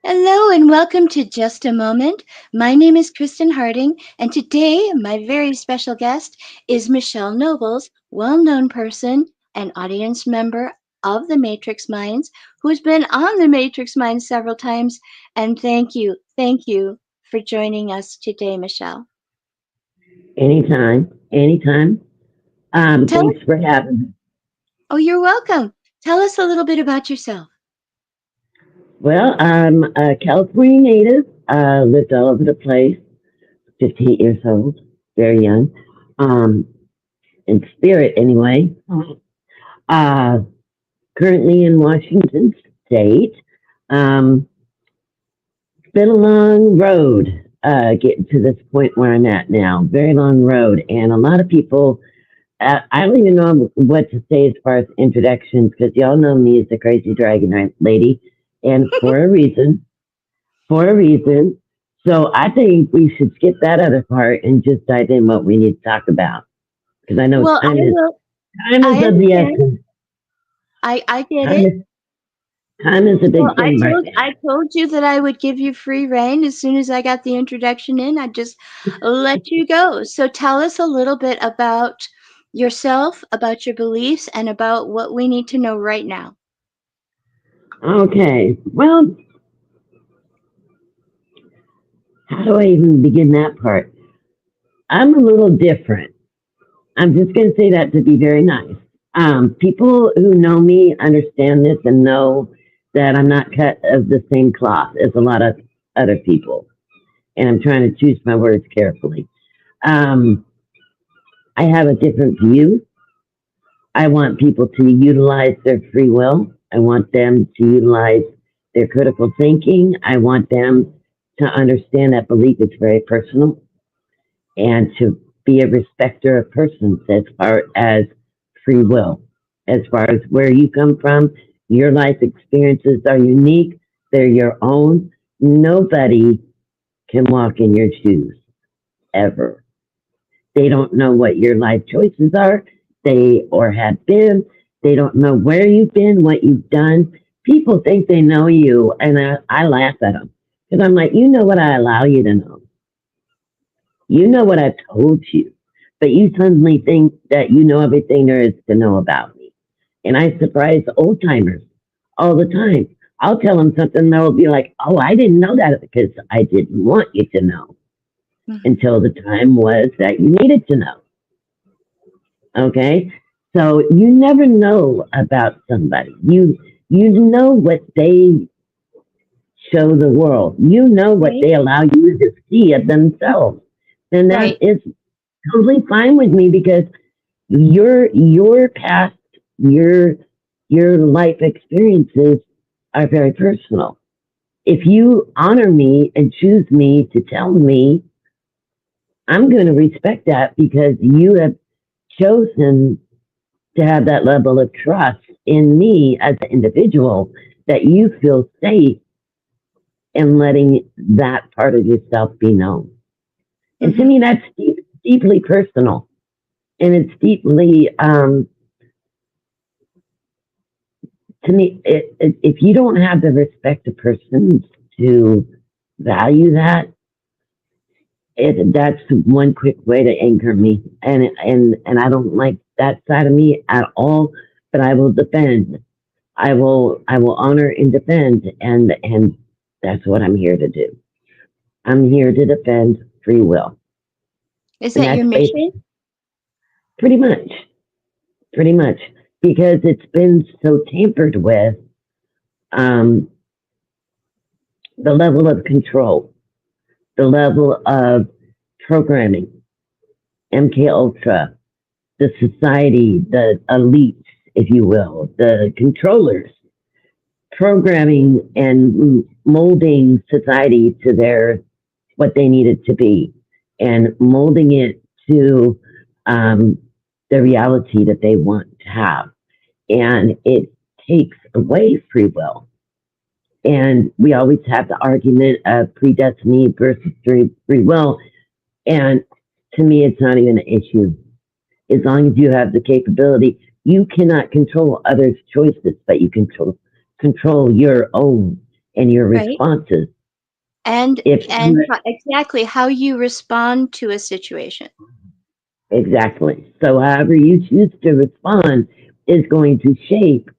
Hello and welcome to Just a Moment. My name is Kristen Harding, and today my very special guest is Michelle Nobles, well known person and audience member of the Matrix Minds, who's been on the Matrix Minds several times. And thank you for joining us today, Michelle. Anytime, anytime. Tell us, Thanks for having me. oh, you're welcome. Tell us a little bit about yourself. Well, I'm a California native, lived all over the place, 58 years old, very young, um, in spirit anyway. Uh, Currently in Washington State. Um, it's been a long road getting to this point where I'm at now, very long road. And a lot of people, I don't even know what to say as far as introductions because y'all know me as the crazy dragon lady. And for a reason. So I think we should skip that other part and just dive in what we need to talk about because I know Well, time is I of the understand. essence. I get Time it. is time is a Well, big thing right now. I told you that I would give you free reign as soon as I got the introduction in. I'd just let you go. So tell us a little bit about yourself, about your beliefs, and about what we need to know right now. Okay, well, how do I even begin that part? I'm a little different. I'm just going to say that to be very nice. People who know me understand this and know that I'm not cut of the same cloth as a lot of other people. And I'm trying to choose my words carefully. Um, I have a different view. I want people to utilize their free will. I want them to utilize their critical thinking. I want them to understand that belief is very personal and to be a respecter of persons as far as free will, as far as where you come from. Your life experiences are unique, they're your own. Nobody can walk in your shoes ever. They don't know what your life choices are, they or have been. They don't know where you've been, what you've done. People think they know you, and I laugh at them because I'm like, you know what I allow you to know. You know what I've told you, but you suddenly think that you know everything there is to know about me. And I surprise old timers all the time. I'll tell them something, they'll be like, oh, I didn't know that because I didn't want you to know Mhm. until the time was that you needed to know. Okay? So you never know about somebody. You know what they show the world. You know what Right? they allow you to see of themselves. And that Right. is totally fine with me because your past, your your life experiences are very personal. If you honor me and choose me to tell me, I'm going to respect that because you have chosen to have that level of trust in me as an individual that you feel safe in letting that part of yourself be known. And to Hmm. me, that's deeply personal and it's deeply to me, if you don't have the respect of persons to value that, that's one quick way to anger me, and I don't like that side of me at all. But I will defend. I will honor and defend, and that's what I'm here to do. I'm here to defend free will, Is and that your that's mission? pretty much, pretty much, because it's been so tampered with. Um, the level of control, the level of programming, MK Ultra, the society, the elites, if you will, the controllers, programming and molding society to their what they need it to be, and molding it to um, the reality that they want to have, and it takes away free will. And we always have the argument of predestiny versus free will. And to me, it's not even an issue. As long as you have the capability, you cannot control others' choices, but you control control your own and your Right. responses. And If you exactly how you respond to a situation. exactly. So however you choose to respond is going to shape.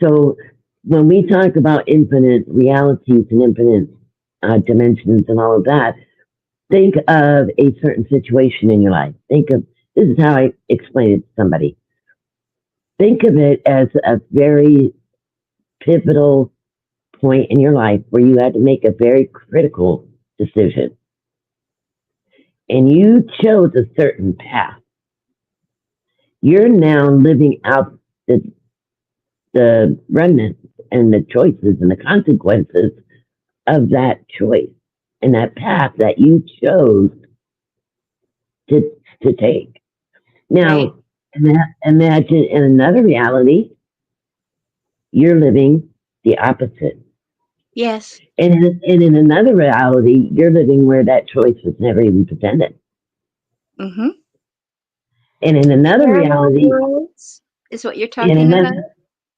So when we talk about infinite realities and infinite dimensions and all of that, think of a certain situation in your life. Think of this is how I explain it to somebody. Think of it as a very pivotal point in your life where you had to make a very critical decision and you chose a certain path. You're now living out the remnants and the choices and the consequences of that choice and that path that you chose to, to take. Right. Now, imagine in another reality, you're living the opposite. Yes. And in another reality, you're living where that choice was never even presented. Mm-hmm. And in another Parallel reality, worlds is what you're in talking about. another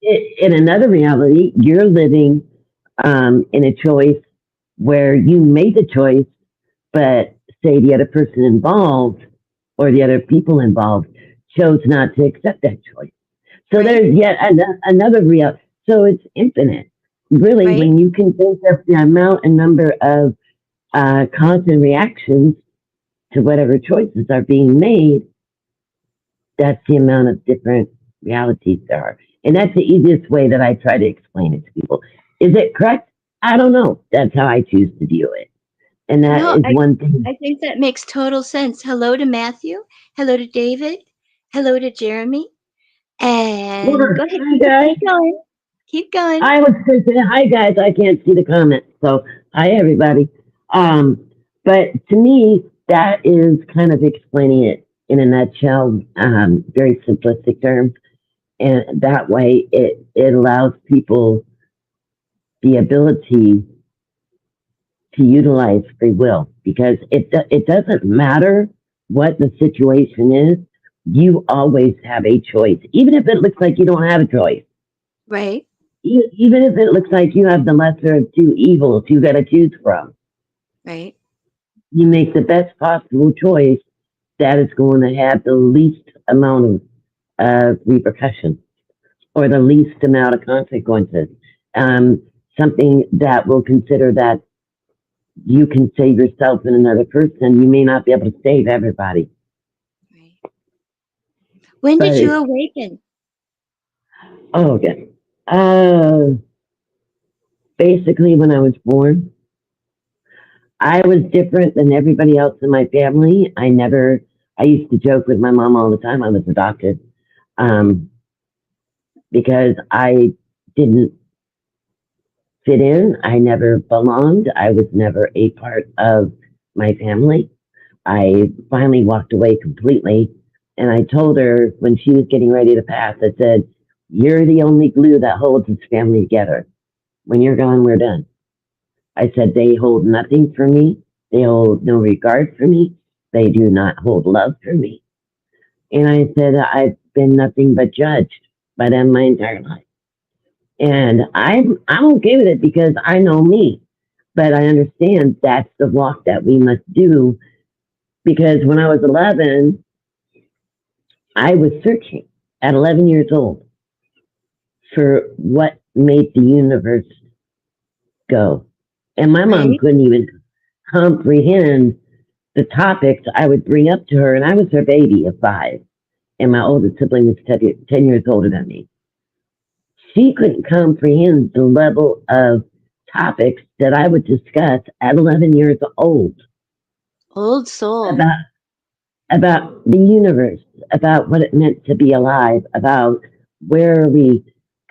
in another reality, you're living in a choice where you made the choice, but say the other person involved or the other people involved chose not to accept that choice. So Right. there's yet another real. So it's infinite, really, Right. when you can think of the amount and number of cause and reactions to whatever choices are being made. That's the amount of different realities there are, and that's the easiest way that I try to explain it to people. Is it correct? I don't know. That's how I choose to view it, and that No, is one thing. I think that makes total sense. Hello to Matthew. Hello to David. Hello to Jeremy. And Well, go ahead, hi guys. keep going. Keep going. I was going to say hi guys. I can't see the comments, so hi everybody. Um, but to me, that is kind of explaining it in a nutshell, very simplistic terms, and that way it allows people the ability to utilize free will because it doesn't matter what the situation is. You always have a choice, even if it looks like you don't have a choice. Right. Even if it looks like you have the lesser of two evils you got to choose from, Right. you make the best possible choice that is going to have the least amount of repercussion or the least amount of consequences. Um, Something that will consider that you can save yourself and another person. You may not be able to save everybody, Right. When did you but awaken? oh, okay. Basically, when I was born, I was different than everybody else in my family. I used to joke with my mom all the time. I was adopted um, because I didn't fit in. I never belonged. I was never a part of my family. I finally walked away completely. And I told her when she was getting ready to pass, I said, "You're the only glue that holds this family together. When you're gone, we're done." I said, "They hold nothing for me. They hold no regard for me. They do not hold love for me." And I said, "I've been nothing but judged by them my entire life. And I'm okay with it because I know me. But I understand that's the walk that we must do because when I was 11, I was searching at 11 years old for what made the universe go. And my mom Right. couldn't even comprehend the topics I would bring up to her. And I was her baby of 5. And my oldest sibling was 10 years older than me. She couldn't comprehend the level of topics that I would discuss at 11 years old Old soul. about about the universe, about what it meant to be alive, about where we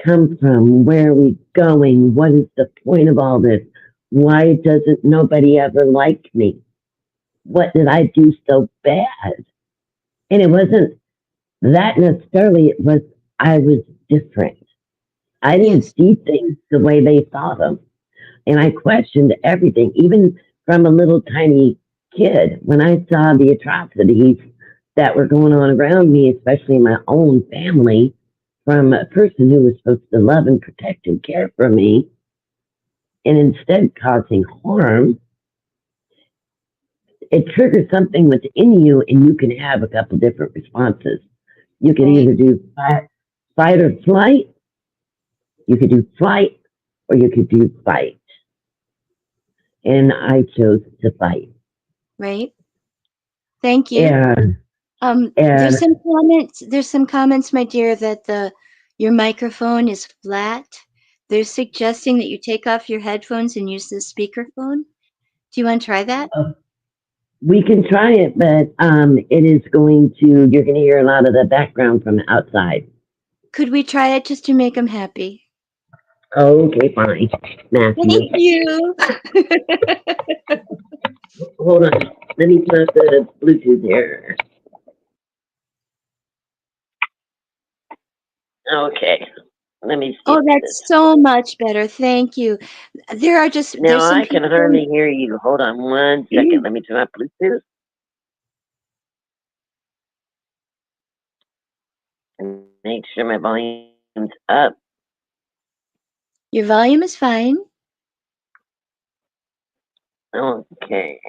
come from, where are we going, what is the point of all this? Why doesn't nobody ever like me? What did I do so bad? And it wasn't that necessarily, it was I was different. I didn't Yes. see things the way they saw them. And I questioned everything, even from a little tiny kid. When I saw the atrocities that were going on around me, especially in my own family, from a person who was supposed to love and protect and care for me, and instead causing harm, it triggers something within you, and you can have a couple different responses. You can Right. either do fight or flight, you could do flight, or you could do fight. And I chose to fight. Right. Thank you. And There's and some comments. There's some comments, my dear, that your microphone is flat. They're suggesting that you take off your headphones and use the speakerphone. Do you want to try that? we can try it, but it is going to. You're going to hear a lot of the background from the outside. Could we try it just to make them happy? Okay, fine, Matthew. Thank you. Hold on. Let me put the Bluetooth here. Okay. Let me see. Oh, that's so much better. Thank you. There's Now some I can people. hardly hear you. Hold on one second. Let me turn my Bluetooth. And make sure my volume's up. Your volume is fine. Okay.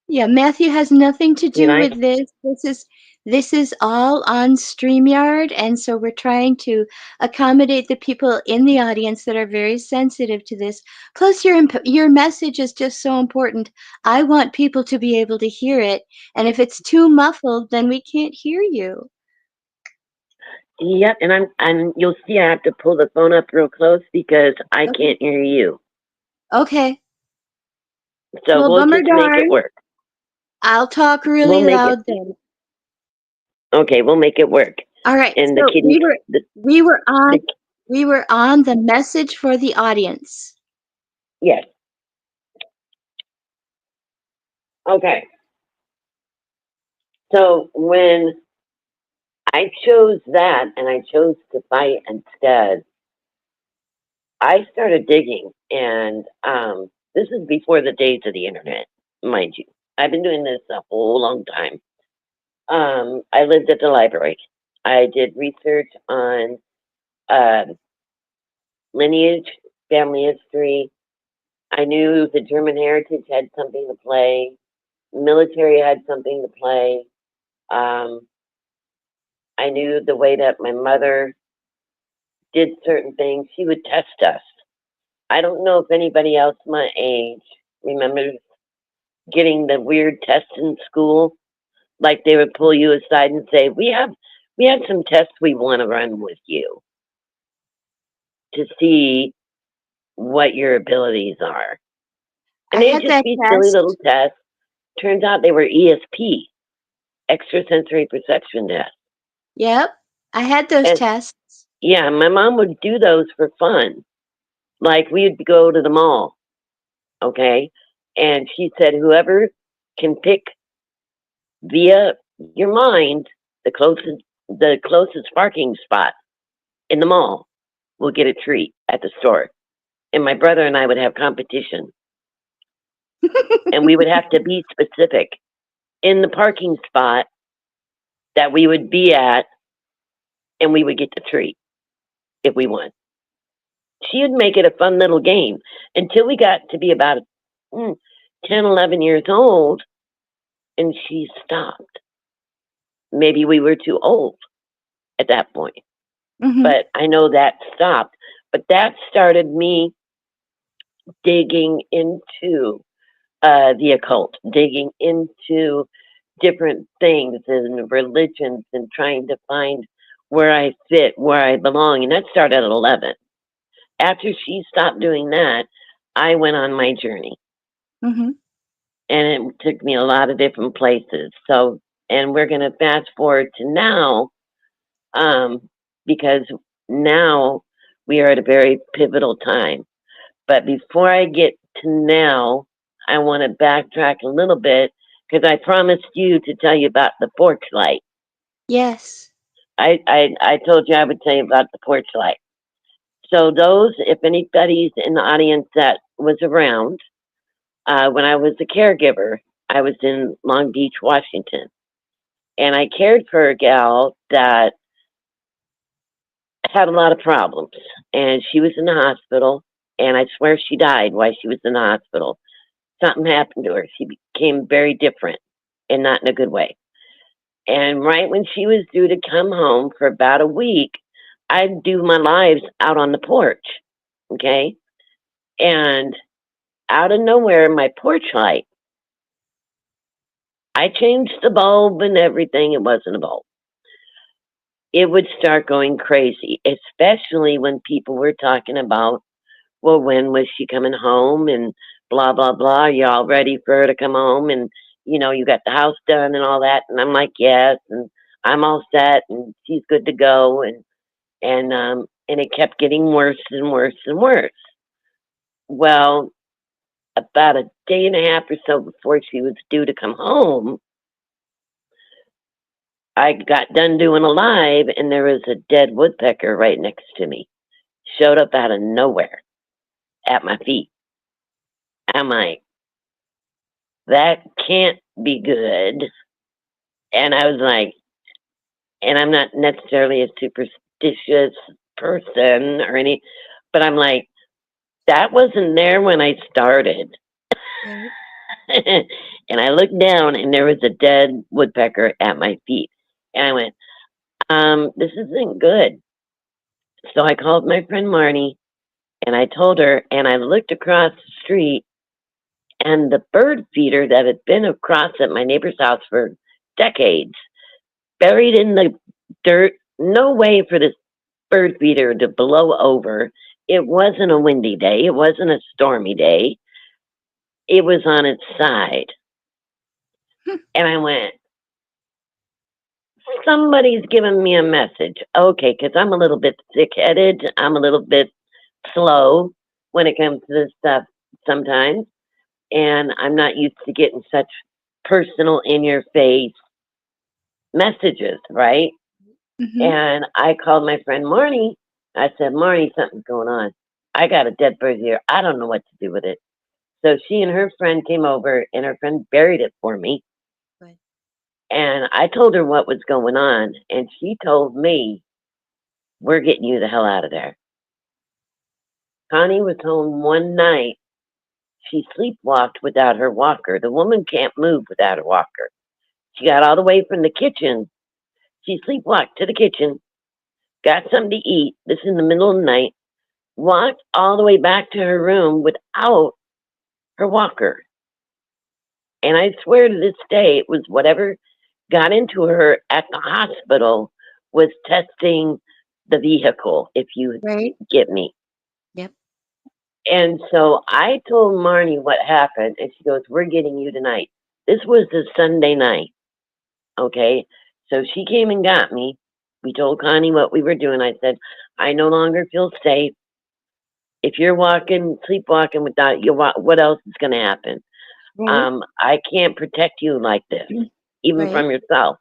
Yeah, Matthew has nothing to Did do I? with this. This is all on StreamYard, and so we're trying to accommodate the people in the audience that are very sensitive to this. Plus, your message is just so important. I want people to be able to hear it, and if it's too muffled, then we can't hear you. Yep, and you'll see I have to pull the phone up real close because I can't hear you. Okay. So Well, we'll bummer just make it darn. work. I'll talk really We'll make loud it. then. Okay, we'll make it work. All right. And So the kitty. we were on the message for the audience. Yes. Okay. So when I chose that and I chose to fight instead, I started digging, and this is before the days of the internet, mind you. I've been doing this a whole long time. I lived at the library. I did research on lineage, family history. I knew the German heritage had something to play. Military had something to play. I knew the way that my mother did certain things. She would test us. I don't know if anybody else my age remembers getting the weird tests in school. Like they would pull you aside and say, "We have some tests we want to run with you to see what your abilities are." And I they'd had just that be silly test. little tests. Turns out they were ESP, extrasensory perception tests. Yep. I had those And tests. yeah, my mom would do those for fun. Like we'd go to the mall, okay? And she said, whoever can pick via your mind the closest parking spot in the mall will get a treat at the store. And my brother and I would have competition. And we would have to be specific in the parking spot that we would be at, and we would get the treat if we won. She would make it a fun little game until we got to be about 10, 11 years old, and she stopped. Maybe we were too old at that point. Mm-hmm. But I know that stopped. But that started me digging into the occult, digging into different things and religions and trying to find where I fit, where I belong. And that started at 11. After she stopped doing that, I went on my journey. Mm-hmm. And it took me a lot of different places. So, and we're going to fast forward to now, because now we are at a very pivotal time. But before I get to now, I want to backtrack a little bit because I promised you to tell you about the porch light. Yes. I told you I would tell you about the porch light. So those, if anybody's in the audience that was around, when I was a caregiver, I was in Long Beach, Washington. And I cared for a gal that had a lot of problems. And she was in the hospital. And I swear she died while she was in the hospital. Something happened to her. She became very different and not in a good way. And right when she was due to come home for about a week, I'd do my lives out on the porch. Okay. And out of nowhere, my porch light, I changed the bulb and everything. It wasn't a bulb. It would start going crazy, especially when people were talking about, well, when was she coming home and blah, blah, blah. You all ready for her to come home? And, you got the house done and all that. And I'm like, yes. And I'm all set and she's good to go. And it kept getting worse and worse and worse. Well, about a day and a half or so before she was due to come home, I got done doing a live and there was a dead woodpecker right next to me. Showed up out of nowhere at my feet. I'm like, that can't be good. And I was like, and I'm not necessarily a superstitious person or any, but I'm like, that wasn't there when I started. Right. And I looked down and there was a dead woodpecker at my feet. And I went, this isn't good. So I called my friend Marnie and I told her, and I looked across the street, and the bird feeder that had been across at my neighbor's house for decades, buried in the dirt, no way for this bird feeder to blow over. It wasn't a windy day, it wasn't a stormy day, it was on its side. And I went, somebody's giving me a message. Okay, because I'm a little bit thick headed, I'm a little bit slow when it comes to this stuff sometimes. And I'm not used to getting such personal in your face messages, right? Mm-hmm. And I called my friend Marnie. I said, Marnie, something's going on. I got a dead bird here. I don't know what to do with it. So she and her friend came over and her friend buried it for me. Good. And I told her what was going on. And she told me, we're getting you the hell out of there. Connie was home one night. She sleepwalked without her walker. The woman can't move without her walker. She got all the way from the kitchen. She sleepwalked to the kitchen, got something to eat. This is in the middle of the night. Walked all the way back to her room without her walker. And I swear to this day, it was whatever got into her at the hospital was testing the vehicle, if you Right. get me. Yep. And so I told Marnie what happened, and she goes, we're getting you tonight. This was a Sunday night, okay? So she came and got me. We told Connie what we were doing. I said, I no longer feel safe. If you're walking, sleepwalking without you, what else is going to happen? Right. I can't protect you like this, even Right. from yourself,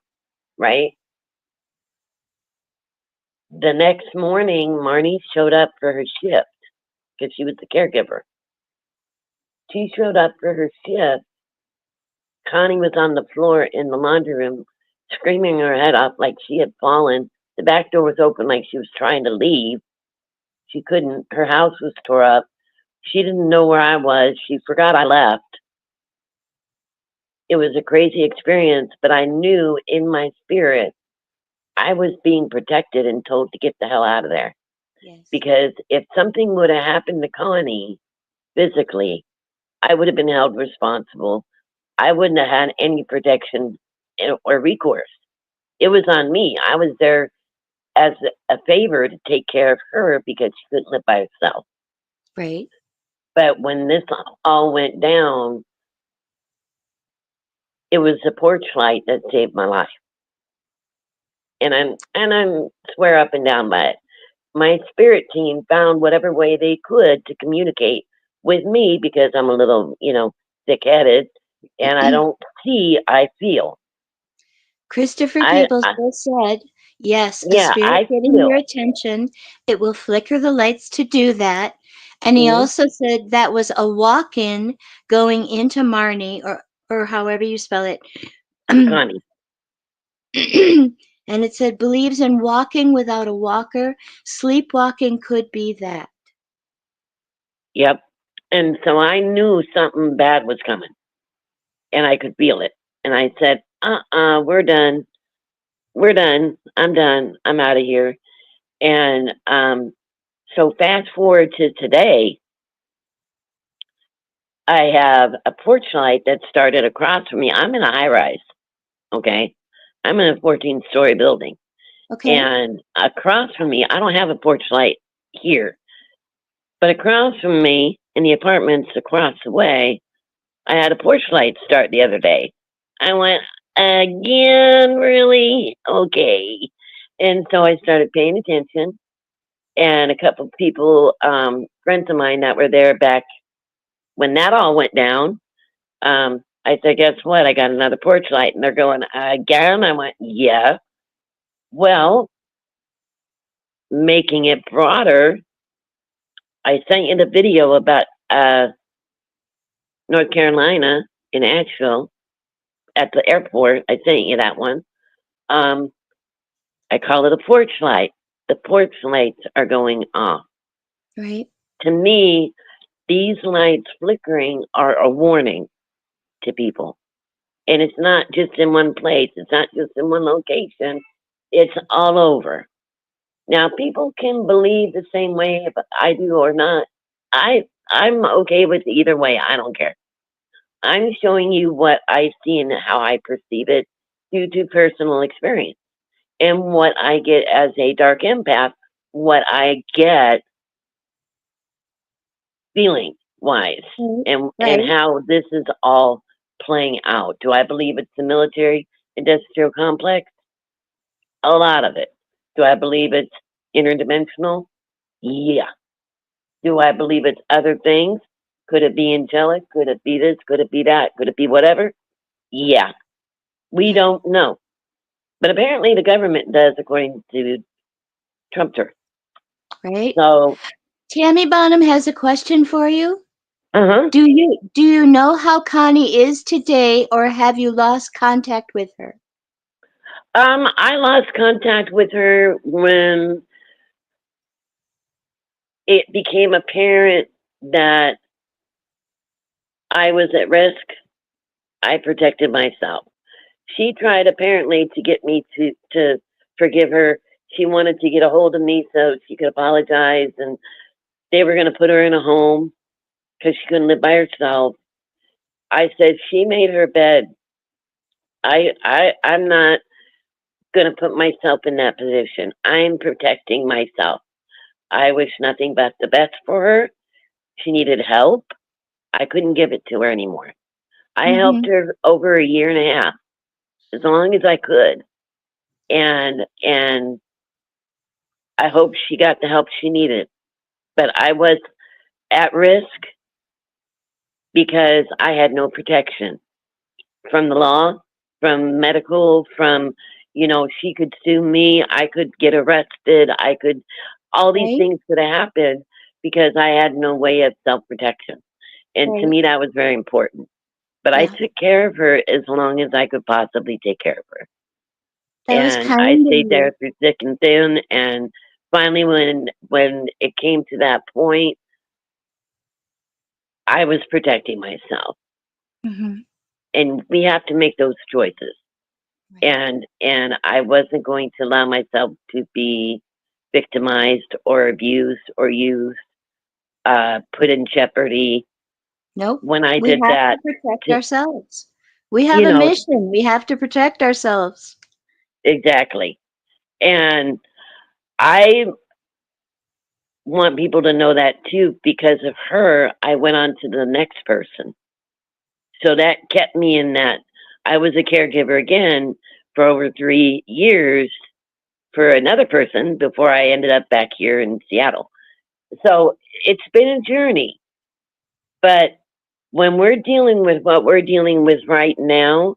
right? The next morning, Marnie showed up for her shift because she was the caregiver. She showed up for her shift. Connie was on the floor in the laundry room, screaming her head off like she had fallen. The back door was open like she was trying to leave. She couldn't. Her house was tore up. She didn't know where I was. She forgot I left. It was a crazy experience, but I knew in my spirit I was being protected and told to get the hell out of there. Yes. Because if something would have happened to Connie physically, I would have been held responsible. I wouldn't have had any protection or recourse. It was on me. I was there as a favor to take care of her because she couldn't live by herself. Right. But when this all went down, it was the porch light that saved my life. And I'm swear up and down by it. My spirit team found whatever way they could to communicate with me because I'm a little, thick headed and I don't see, I feel. Christopher I, Peebles I just said, yes, a yeah, spirit I getting your feel. attention, it will flicker the lights to do that. And he Mm-hmm. also said that was a walk-in going into Marnie or however you spell it. Connie. And it said, believes in walking without a walker. Sleepwalking could be that. Yep. And so I knew something bad was coming, and I could feel it. And I said, we're done. We're done. I'm done. I'm out of here. And so fast forward to today, I have a porch light that started across from me. I'm in a high rise, okay? I'm in a 14-story building. Okay. And across from me, I don't have a porch light here, but across from me in the apartments across the way, I had a porch light start the other day. I went, again, really? Okay. And so I started paying attention, and a couple of people, friends of mine that were there back when that all went down, I said, guess what? I got another porch light. And they're going, again? I went, yeah. Well, making it broader, I sent you the video about North Carolina in Asheville at the airport. I sent you that one. I call it a porch light. The porch lights are going off. Right. To me, these lights flickering are a warning to people. And it's not just in one place, it's not just in one location, it's all over. Now, people can believe the same way if I do or not. I'm okay with either way. I don't care. I'm showing you what I see and how I perceive it due to personal experience and what I get as a dark empath, what I get feeling wise, and Right. how this is all playing out. Do I believe it's the military industrial complex? A lot of it. Do I believe it's interdimensional? Yeah. Do I believe it's other things? Could it be angelic? Could it be this? Could it be that? Could it be whatever? Yeah. We don't know. But apparently the government does, according to Trumpster. Right. So, Tammy Bonham has a question for you. uh-huh. Do you know how Connie is today, or have you lost contact with her? I lost contact with her when it became apparent that I was at risk. I protected myself. She tried apparently to get me to forgive her. She wanted to get a hold of me so she could apologize, and they were going to put her in a home because she couldn't live by herself. I said she made her bed. I'm not going to put myself in that position. I'm protecting myself. I wish nothing but the best for her. She needed help. I couldn't give it to her anymore. I helped her over a year and a half, as long as I could, and I hope she got the help she needed. But I was at risk because I had no protection from the law, from medical, from, she could sue me. I could get arrested. All these Right. things could have happened because I had no way of self protection. And to Right. me, that was very important. But I Yeah. took care of her as long as I could possibly take care of her. That was And I kind of stayed you. there through thick and thin. And finally, when it came to that point, I was protecting myself. Mhm. And we have to make those choices. Right. And I wasn't going to allow myself to be victimized or abused or used, put in jeopardy. Nope. When I We did have to that, protect to, ourselves. We have you a know, mission. We have to protect ourselves. exactly. And I want people to know that too, because of her, I went on to the next person. So that kept me in that. I was a caregiver again for over 3 years for another person before I ended up back here in Seattle. So it's been a journey. But when we're dealing with what we're dealing with right now,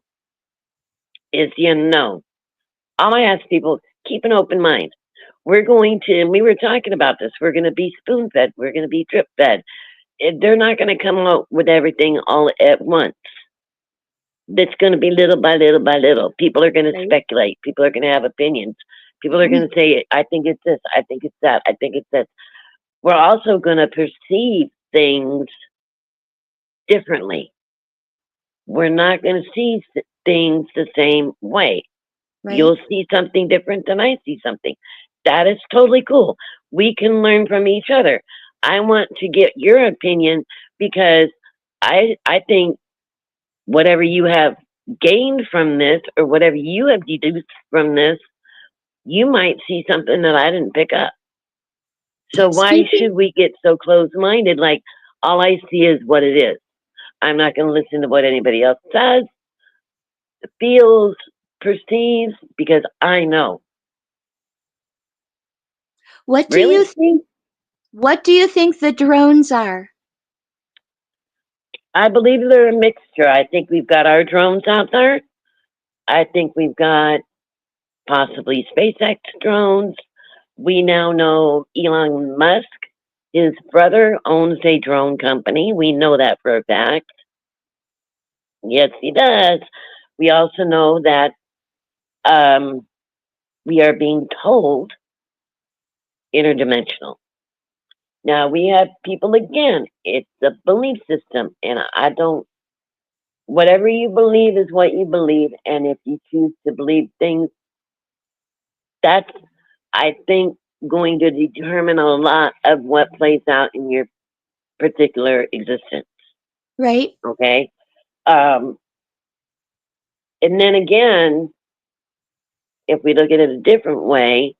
is the unknown. All I ask people, keep an open mind. We're going to, and we were talking about this, we're going to be spoon fed, we're going to be drip fed. They're not going to come out with everything all at once. that's going to be little by little by little. People are going to Right. speculate. People are going to have opinions. People are going to say, I think it's this. I think it's that. I think it's this. We're also going to perceive things differently. We're not going to see things the same way. Right. You'll see something different than I see something. That is totally cool. We can learn from each other. I want to get your opinion because I think whatever you have gained from this or whatever you have deduced from this, you might see something that I didn't pick up. So why Speaking, should we get so closed-minded? Like all I see is what it is. I'm not going to listen to what anybody else says, feels, perceives, because I know. what do you Really? think? What do you think the drones are? I believe they're a mixture. I think we've got our drones out there. I think we've got possibly SpaceX drones. We now know Elon Musk, his brother, owns a drone company. We know that for a fact. Yes, he does. We also know that um, we are being told interdimensional. Now, we have people again, it's a belief system, and I don't, whatever you believe is what you believe, and if you choose to believe things, that's, I think, going to determine a lot of what plays out in your particular existence. Right. Okay. Um, and then again, if we look at it a different way,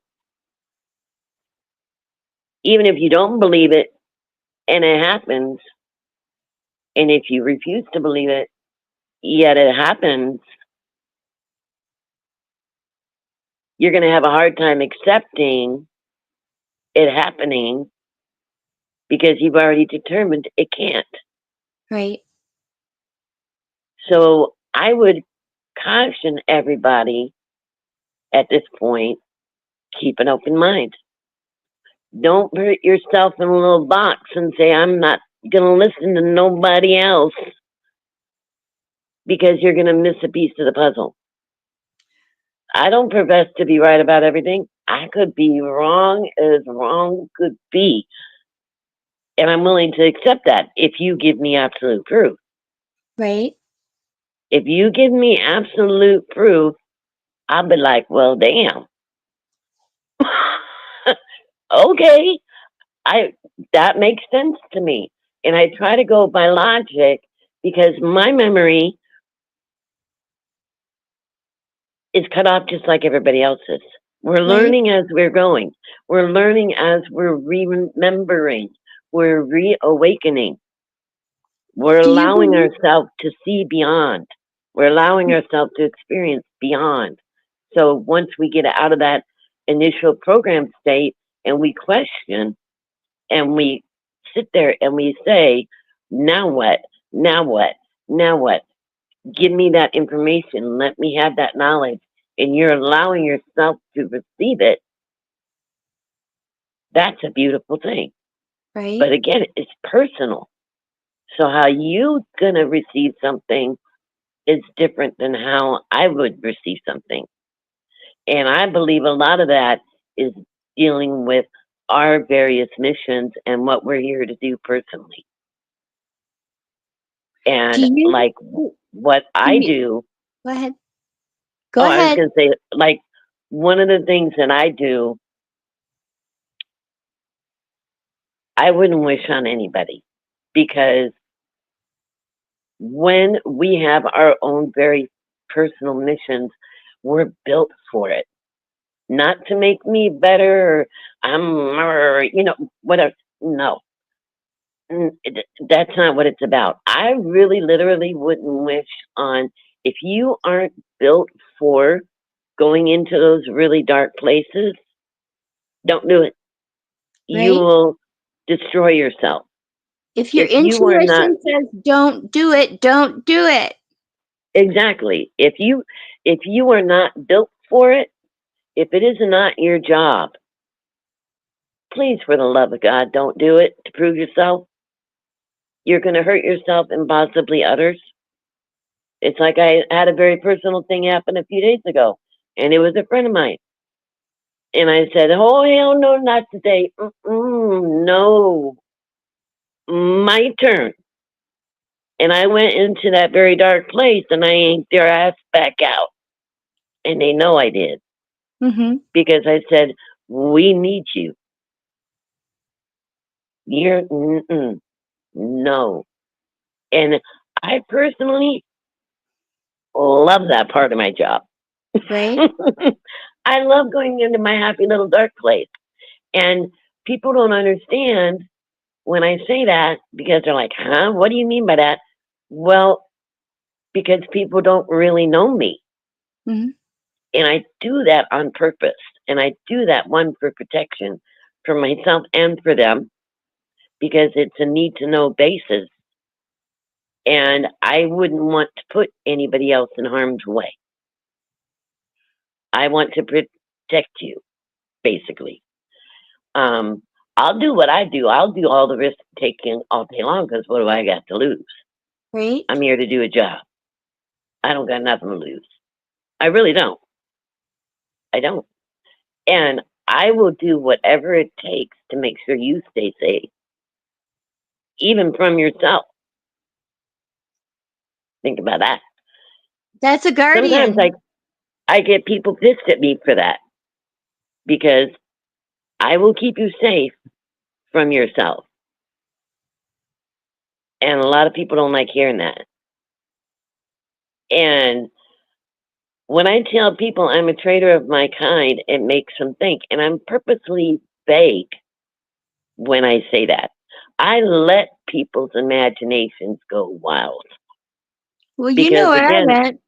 even if you don't believe it and it happens, and if you refuse to believe it, yet it happens, you're going to have a hard time accepting it happening because you've already determined it can't. Right. So I would caution everybody at this point, keep an open mind. Don't put yourself in a little box and say, I'm not going to listen to nobody else because you're going to miss a piece of the puzzle. I don't profess to be right about everything. I could be wrong as wrong could be. And I'm willing to accept that if you give me absolute proof. Right. If you give me absolute proof, I'll be like, well, damn. Okay, I that makes sense to me. And I try to go by logic because my memory is cut off just like everybody else's. We're Right. learning as we're going. We're learning as we're remembering. We're reawakening. We're Do you allowing believe? ourselves to see beyond. We're allowing ourselves to experience beyond. So once we get out of that initial program state and we question and we sit there and we say, now what? Now what? Now what? Give me that information. Let me have that knowledge. And you're allowing yourself to receive it. That's a beautiful thing. Right. But again, it's personal. So how you gonna receive something is different than how I would receive something. And I believe a lot of that is dealing with our various missions and what we're here to do personally. Do And you? like what Do I you? do, Go ahead. Go oh, I was ahead. going to say, like, one of the things that I do, I wouldn't wish on anybody because when we have our own very personal missions, we're built for it. Not to make me better, or whatever. No, that's not what it's about. I really, literally wouldn't wish on if you aren't built for going into those really dark places, don't do it. You Right. will destroy yourself. If your If you are not, intuition says don't do it, don't do it. exactly, if you are not built for it, if it is not your job, please, for the love of God, don't do it to prove yourself. You're going to hurt yourself and possibly others. It's like I had a very personal thing happen a few days ago, and it was a friend of mine. And I said, oh, hell no, not today. No, my turn. And I went into that very dark place, and I yanked their ass back out. And they know I did. Mm-hmm. Because I said, we need you. You're, no. And I personally love that part of my job. Right? I love going into my happy little dark place. And people don't understand when I say that, because they're like, huh? What do you mean by that? Well, because people don't really know me. Mm-hmm. And I do that on purpose. And I do that, one, for protection for myself and for them, because it's a need to know basis. And I wouldn't want to put anybody else in harm's way. I want to protect you, basically. I'll do what I do. I'll do all the risk taking all day long, because what do I got to lose? Right? I'm here to do a job. I don't got nothing to lose. I really don't. I don't. And I will do whatever it takes to make sure you stay safe, even from yourself. Think about that. That's a guardian. Sometimes I get people pissed at me for that, because I will keep you safe from yourself. And a lot of people don't like hearing that. And when I tell people I'm a traitor of my kind, it makes them think. And I'm purposely vague when I say that. I let people's imaginations go wild. Well, you know where I went.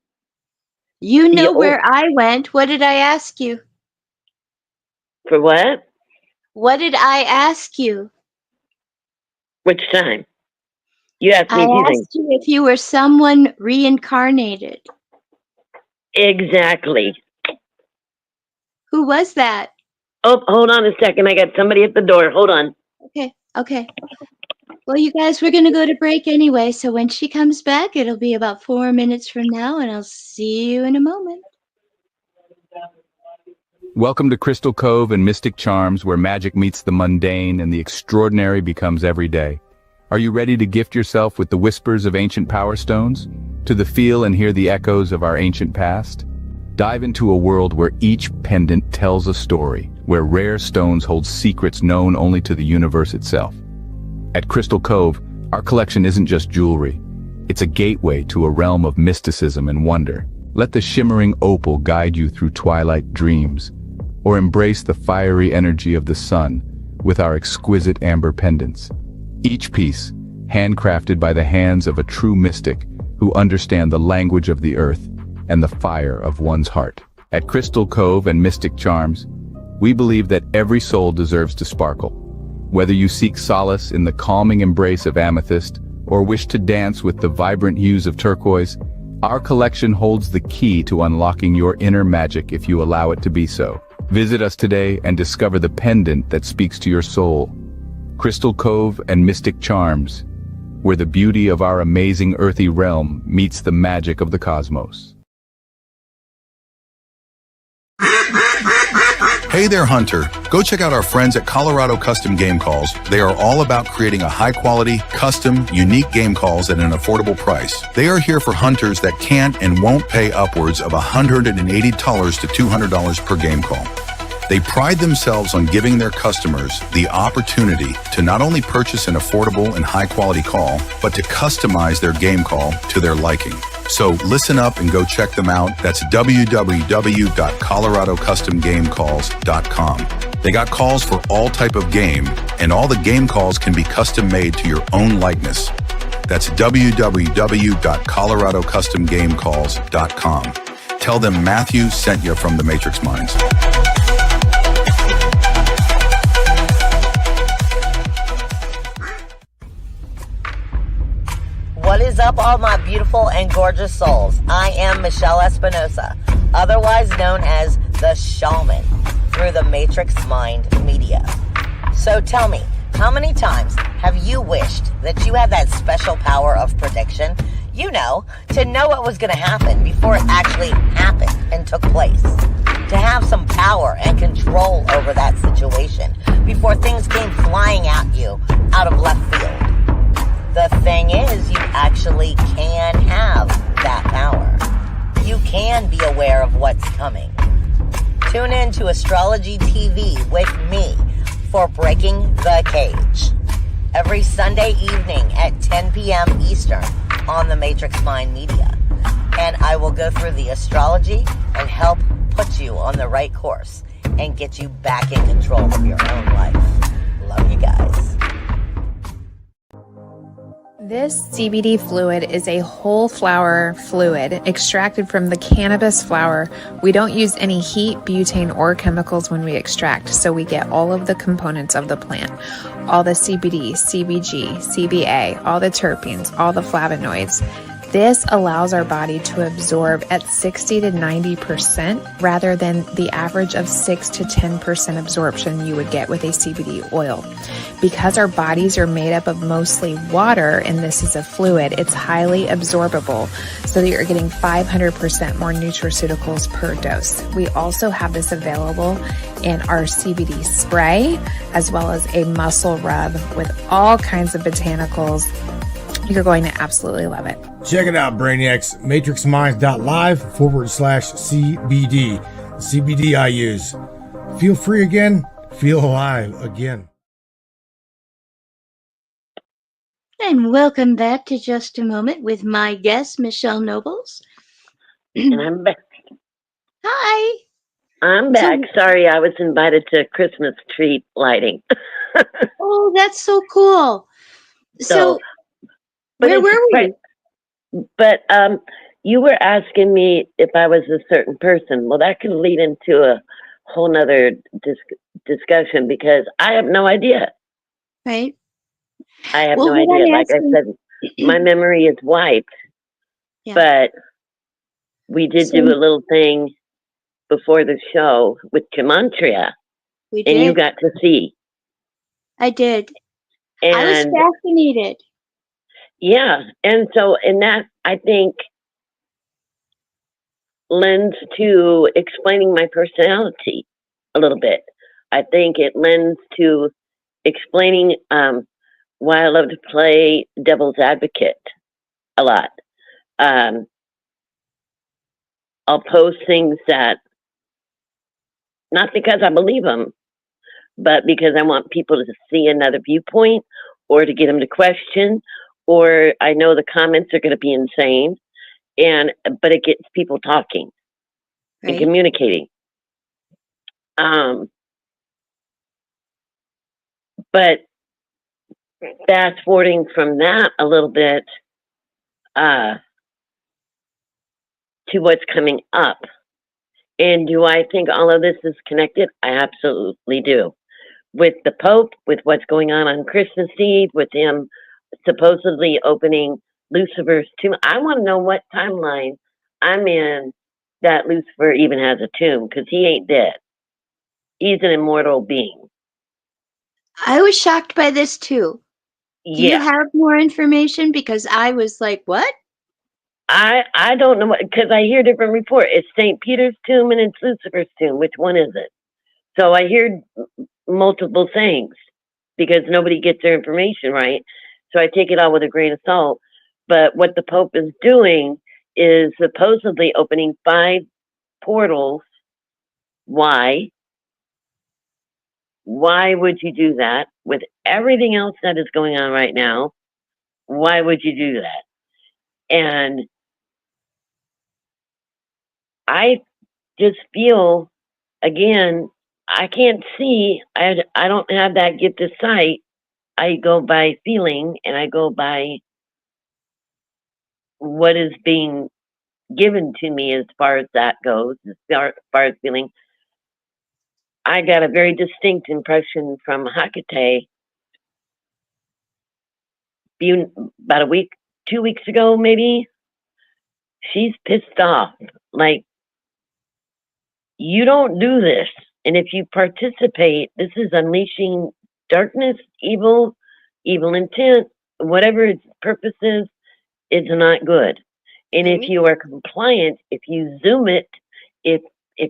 You know where I went. What did I ask you? For what? What did I ask you? Which time? You asked me I asked you if you were someone reincarnated. Exactly. Who was that? Oh, hold on a second. I got somebody at the door. Hold on. Okay. Well, you guys, we're going to go to break anyway, so when she comes back, it'll be about 4 minutes from now, and I'll see you in a moment. Welcome to Crystal Cove and Mystic Charms, where magic meets the mundane and the extraordinary becomes every day. Are you ready to gift yourself with the whispers of ancient power stones? To the feel and hear the echoes of our ancient past? Dive into a world where each pendant tells a story, where rare stones hold secrets known only to the universe itself. At Crystal Cove, our collection isn't just jewelry. It's a gateway to a realm of mysticism and wonder. Let the shimmering opal guide you through twilight dreams, or embrace the fiery energy of the sun with our exquisite amber pendants. Each piece, handcrafted by the hands of a true mystic who understand the language of the earth and the fire of one's heart. At Crystal Cove and Mystic Charms, we believe that every soul deserves to sparkle. Whether you seek solace in the calming embrace of amethyst or wish to dance with the vibrant hues of turquoise, our collection holds the key to unlocking your inner magic if you allow it to be so. Visit us today and discover the pendant that speaks to your soul. Crystal Cove and Mystic Charms, where the beauty of our amazing earthy realm meets the magic of the cosmos. Hey there, Hunter. Go check out our friends at Colorado Custom Game Calls. They are all about creating a high-quality, custom, unique game calls at an affordable price. They are here for hunters that can't and won't pay upwards of $180 to $200 per game call. They pride themselves on giving their customers the opportunity to not only purchase an affordable and high-quality call, but to customize their game call to their liking. So listen up and go check them out. That's www.coloradocustomgamecalls.com. They got calls for all type of game, and all the game calls can be custom made to your own likeness. That's www.coloradocustomgamecalls.com. Tell them Matthew sent you from the Matrix Minds. What is up, all my beautiful and gorgeous souls? I am Michelle Espinosa, otherwise known as the Shaman, through the Matrix Mind Media. So tell me, how many times have you wished that you had that special power of prediction? You know, to know what was going to happen before it actually happened and took place. To have some power and control over that situation before things came flying at you out of left field. The thing is, you actually can have that power. You can be aware of what's coming. Tune in to Astrology TV with me for Breaking the Cage every Sunday evening at 10 p.m. Eastern on the Matrix Mind Media. And I will go through the astrology and help put you on the right course and get you back in control of your own life. Love you guys. This CBD fluid is a whole flower fluid extracted from the cannabis flower. We don't use any heat, butane, or chemicals when we extract, so we get all of the components of the plant. All the CBD, CBG, CBA, all the terpenes, all the flavonoids. This allows our body to absorb at 60 to 90% rather than the average of 6 to 10% absorption you would get with a CBD oil. Because our bodies are made up of mostly water and this is a fluid, it's highly absorbable so that you're getting 500% more nutraceuticals per dose. We also have this available in our CBD spray as well as a muscle rub with all kinds of botanicals. You're going to absolutely love it. Check it out, Brainiacs. MatrixMinds.live/CBD. The CBD I use. Feel free again. Feel alive again. And welcome back to Just a Moment with my guest, Michelle Nobles. And I'm back. Hi. I'm back. Sorry, I was invited to Christmas tree lighting. Oh, that's so cool. So but where were we? But you were asking me if I was a certain person. Well, that could lead into a whole nother discussion because I have no idea. Right. I have no idea. Like I said, my memory is wiped. Yeah. But we did do a little thing before the show with Gematria. We did. And you got to see. I did. And I was fascinated. Yeah. And so, and that, I think, lends to explaining my personality a little bit. I think it lends to explaining why I love to play devil's advocate a lot. I'll post things that, not because I believe them, but because I want people to see another viewpoint or to get them to question, or I know the comments are going to be insane, but it gets people talking and communicating. But fast forwarding from that a little bit to what's coming up. And do I think all of this is connected? I absolutely do. With the Pope, with what's going on Christmas Eve, with him supposedly opening Lucifer's tomb. I want to know what timeline I'm in that Lucifer even has a tomb, because he ain't dead. He's an immortal being. I was shocked by this too. Do you have more information? Because I was like, what? I don't know, because I hear different reports. It's St. Peter's tomb and it's Lucifer's tomb. Which one is it? So I hear multiple things because nobody gets their information right. So I take it all with a grain of salt. But what the Pope is doing is supposedly opening 5 portals. Why? Why would you do that with everything else that is going on right now? Why would you do that? And I just feel, again, I can't see. I don't have that gift of sight. I go by feeling, and I go by what is being given to me as far as that goes, as far as feeling. I got a very distinct impression from Hecate about 2 weeks ago, maybe. She's pissed off. Like, you don't do this. And if you participate, this is unleashing darkness, evil intent, whatever its purpose is. is not good. And if Right. you are compliant, if you Zoom it, if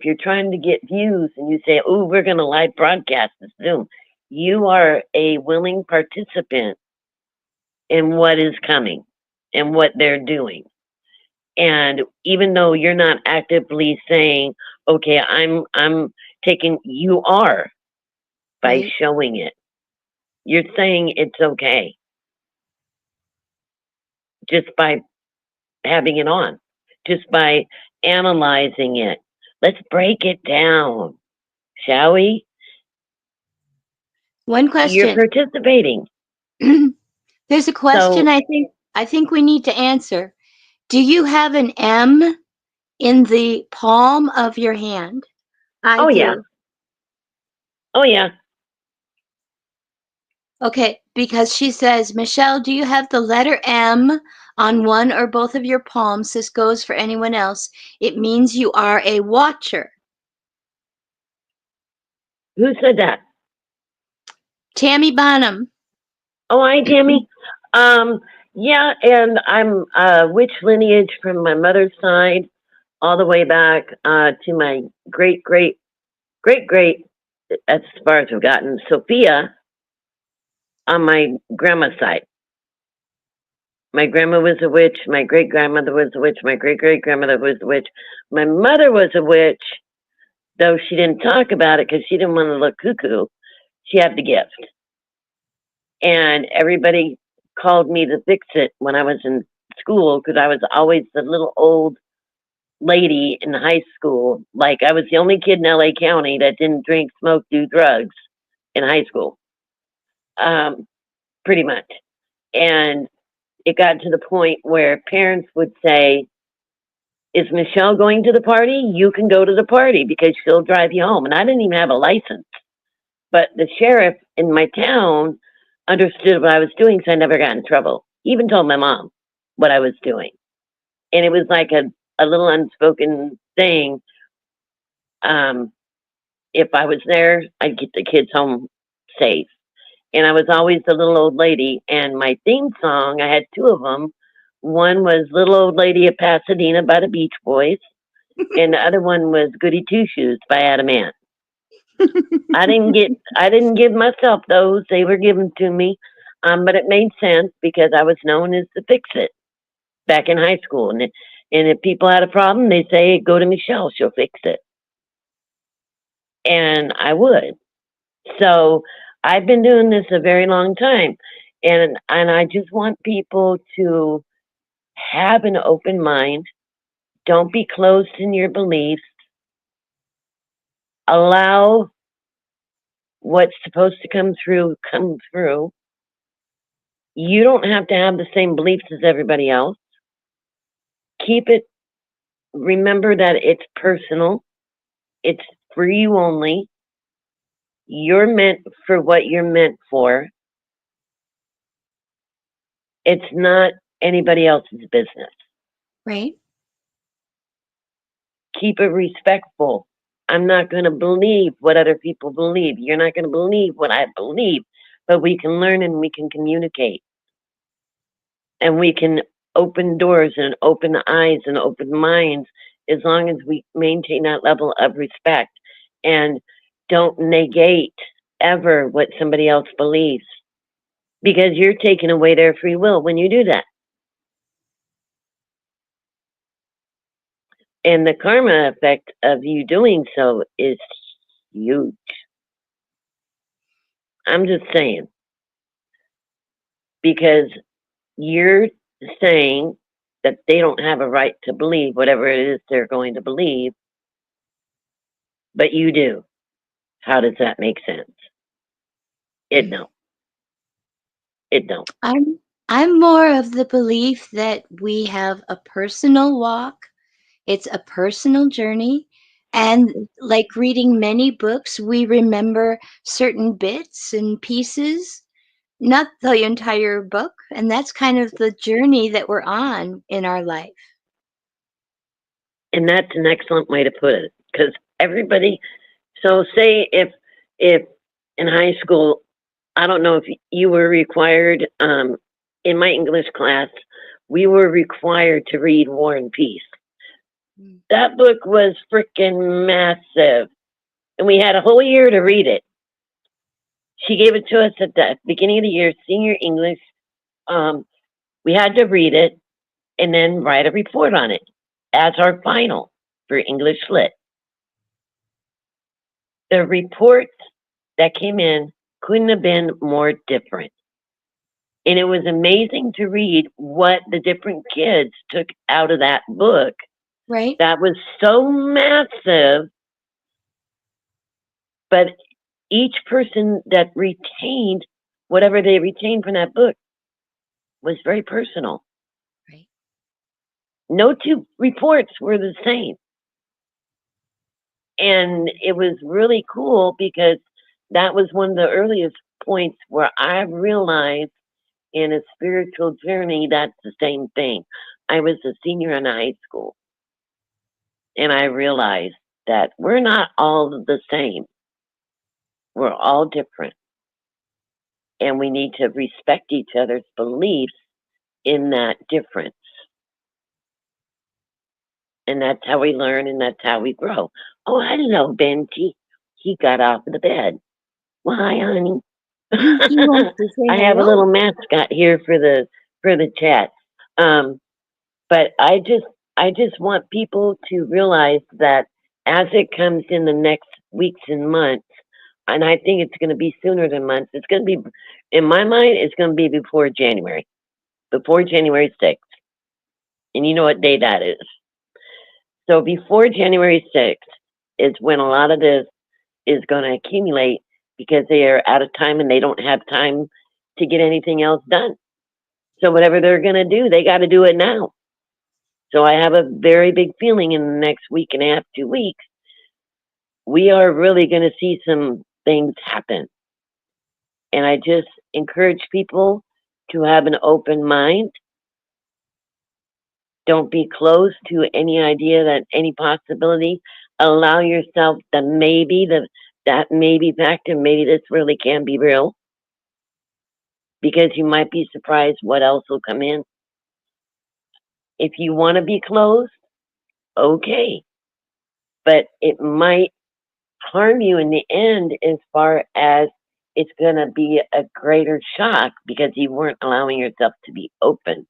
you're trying to get views and you say, "Oh, we're going to live broadcast this Zoom," you are a willing participant in what is coming and what they're doing. And even though you're not actively saying, "Okay, I'm taking," you are by Right. showing it. You're saying it's okay just by having it on, just by analyzing it. Let's break it down, shall we? One You're question. participating. There's a question So, I think we need to answer. Do you have an M in the palm of your hand? I oh yeah, do. oh yeah. Okay, because she says, Michelle, do you have the letter M on one or both of your palms? This goes for anyone else. It means you are a watcher. Who said that? Tammy Bonham. Oh, hi, Tammy. Um, yeah, and I'm witch lineage from my mother's side, all the way back to my great great great great, as far as we've gotten, Sophia on my grandma's side. My grandma was a witch. My great grandmother was a witch. My great great grandmother was a witch. My mother was a witch, though she didn't talk about it because she didn't want to look cuckoo. She had the gift. And everybody called me the Fix It when I was in school because I was always the little old lady in high school. Like I was the only kid in LA County that didn't drink, smoke, do drugs in high school, pretty much. And it got to the point where parents would say, "Is Michelle going to the party? You can go to the party because she'll drive you home." And I didn't even have a license. But the sheriff in my town understood what I was doing, so I never got in trouble. He even told my mom what I was doing. And it was like a little unspoken thing. Um, if I was there, I'd get the kids home safe. And I was always the little old lady. And my theme song, I had two of them. One was Little Old Lady of Pasadena by the Beach Boys, and the other one was Goody Two Shoes by Adam Ant. I didn't give myself those. They were given to me. But it made sense because I was known as the Fix It back in high school. And if people had a problem, they say, "Go to Michelle, she'll fix it." And I would. So I've been doing this a very long time. And I just want people to have an open mind. Don't be closed in your beliefs. Allow what's supposed to come through. You don't have to have the same beliefs as everybody else. Keep it, remember that it's personal, it's for you only. You're meant for what you're meant for. It's not anybody else's business. Right? Keep it respectful. I'm not going to believe what other people believe. You're not going to believe what I believe, but we can learn and we can communicate. And we can open doors and open eyes and open minds as long as we maintain that level of respect and don't negate ever what somebody else believes, because you're taking away their free will when you do that. And the karma effect of you doing so is huge. I'm just saying, because you're saying that they don't have a right to believe whatever it is they're going to believe, but you do. How does that make sense? It don't. It don't. I'm more of the belief that we have a personal walk. It's a personal journey. And like reading many books, we remember certain bits and pieces, not the entire book. And that's kind of the journey that we're on in our life. And that's an excellent way to put it, because everybody. So say if in high school, I don't know if you were required. In my English class, we were required to read War and Peace. Mm. That book was freaking massive, and we had a whole year to read it. She gave it to us at the beginning of the year, senior English. We had to read it and then write a report on it as our final for English Lit. The report that came in couldn't have been more different. And it was amazing to read what the different kids took out of that book. Right. That was so massive, but each person that retained whatever they retained from that book was very personal. Right. No two reports were the same. And it was really cool because that was one of the earliest points where I realized in a spiritual journey that's the same thing. I was a senior in high school, and I realized that we're not all the same. We're all different. And we need to respect each other's beliefs in that difference. And that's how we learn, and that's how we grow. Oh, hello, Benji. He got off of the bed. Well, hi, honey. He wants to say I have a hello. little mascot here for the chat. But I just want people to realize that as it comes in the next weeks and months, and I think it's going to be sooner than months. It's going to be, in my mind, it's going to be before January 6th. And you know what day that is. So before January 6th is when a lot of this is going to accumulate because they are out of time and they don't have time to get anything else done. So whatever they're going to do, they got to do it now. So I have a very big feeling in the next week and a half, 2 weeks, we are really going to see some things happen. And I just encourage people to have an open mind. Don't be closed to any idea that any possibility. Allow yourself that maybe factor, maybe this really can be real. Because you might be surprised what else will come in. If you want to be closed, okay. But it might harm you in the end as far as it's going to be a greater shock because you weren't allowing yourself to be open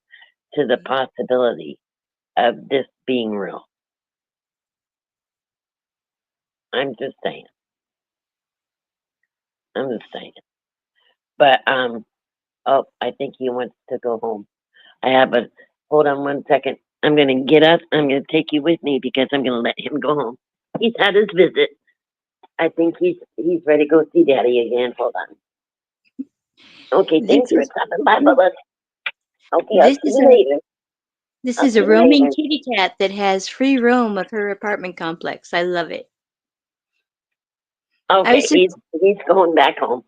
to the possibility of this being real. I'm just saying. But, oh, I think he wants to go home. Hold on 1 second. I'm going to get up. I'm going to take you with me because I'm going to let him go home. He's had his visit. I think he's ready to go see Daddy again. Hold on. Okay, thanks for stopping by, Bubba. Okay, I'll see you later. This I'll is see a you roaming later. kitty cat that has free roam of her apartment complex. I love it. Okay, was just- he's going back home.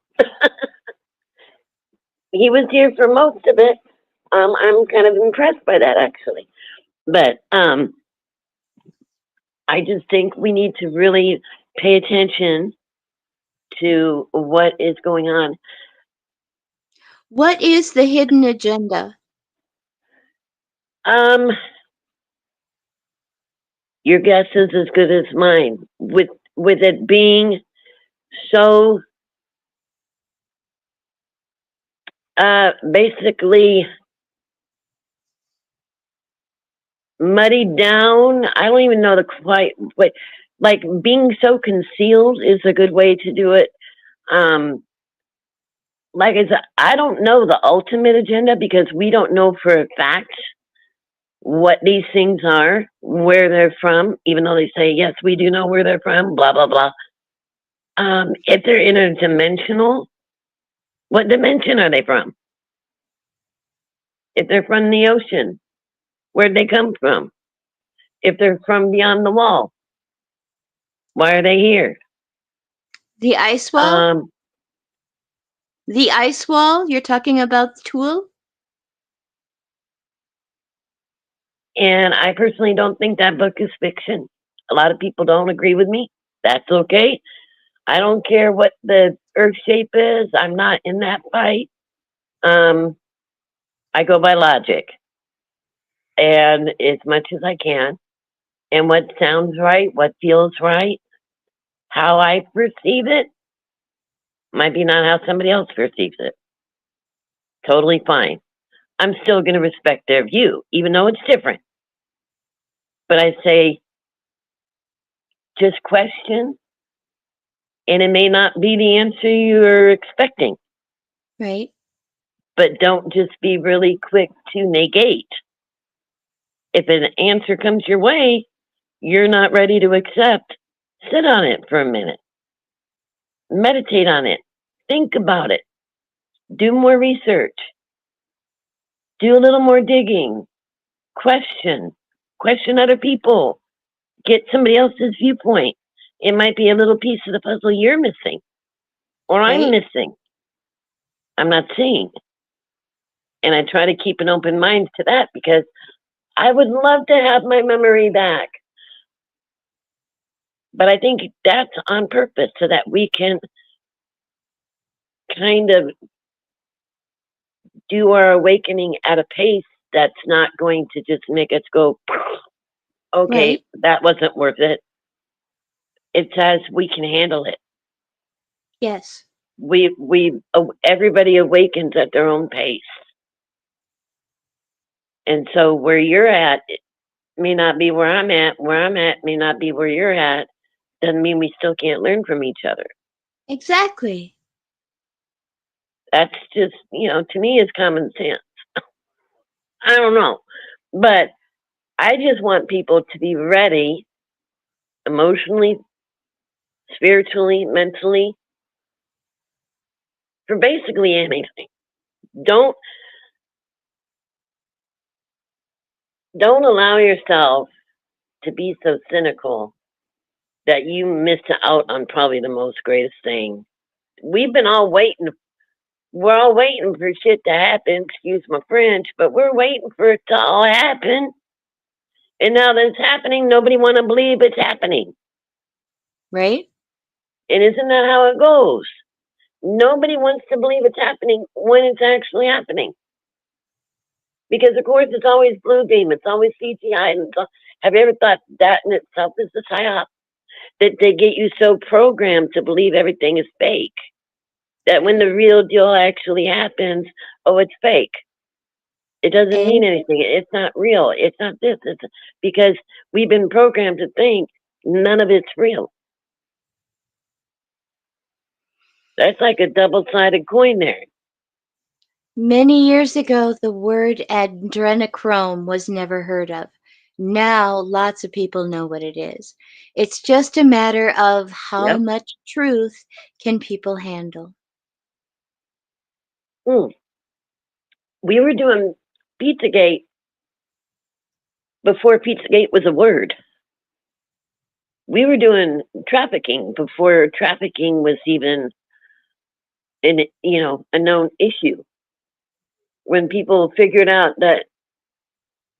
He was here for most of it. I'm kind of impressed by that, actually. But I just think we need to really pay attention to what is going on. What is the hidden agenda? Your guess is as good as mine. With it being so basically muddied down. I don't even know like being so concealed is a good way to do it. Like I said, I don't know the ultimate agenda because we don't know for a fact what these things are, where they're from, even though they say, yes, we do know where they're from, blah, blah, blah. If they're interdimensional, what dimension are they from? If they're from the ocean, where'd they come from? If they're from beyond the wall, why are they here? The ice wall? The ice wall? You're talking about the tool? And I personally don't think that book is fiction. A lot of people don't agree with me. That's okay. I don't care what the earth shape is. I'm not in that fight. I go by logic. and as much as I can, and what sounds right, what feels right, how I perceive it might be not how somebody else perceives it. Totally fine. I'm still going to respect their view, even though it's different. But I say, just question, and it may not be the answer you're expecting, Right. but don't just be really quick to negate. If an answer comes your way, you're not ready to accept, sit on it for a minute. Meditate on it. Think about it. Do more research. Do a little more digging. Question. Question other people. Get somebody else's viewpoint. It might be a little piece of the puzzle you're missing, or I'm Right. missing. I'm not seeing. And I try to keep an open mind to that because I would love to have my memory back. But I think that's on purpose so that we can kind of do our awakening at a pace that's not going to just make us go, okay, Right. that wasn't worth it. It says we can handle it. Yes. Everybody awakens at their own pace. And so where you're at may not be where I'm at. Where I'm at may not be where you're at. Doesn't mean we still can't learn from each other. Exactly. That's just, to me is common sense. I don't know. But I just want people to be ready emotionally, spiritually, mentally, for basically anything. Don't allow yourself to be so cynical that you miss out on probably the most greatest thing. We're all waiting for shit to happen, excuse my French, but we're waiting for it to all happen. And now that it's happening, nobody want to believe it's happening. Right. And isn't that how it goes? Nobody wants to believe it's happening when it's actually happening. Because, of course, it's always blue beam. It's always CGI. And have you ever thought that in itself is a psyop? That they get you so programmed to believe everything is fake. That when the real deal actually happens, oh, it's fake. It doesn't mean anything. It's not real. It's not this. It's because we've been programmed to think none of it's real. That's like a double-sided coin there. Many years ago, the word adrenochrome was never heard of. Now, lots of people know what it is. It's just a matter of how Yep. much truth can people handle. We were doing Pizzagate before Pizzagate was a word. We were doing trafficking before trafficking was even a known issue. When people figured out that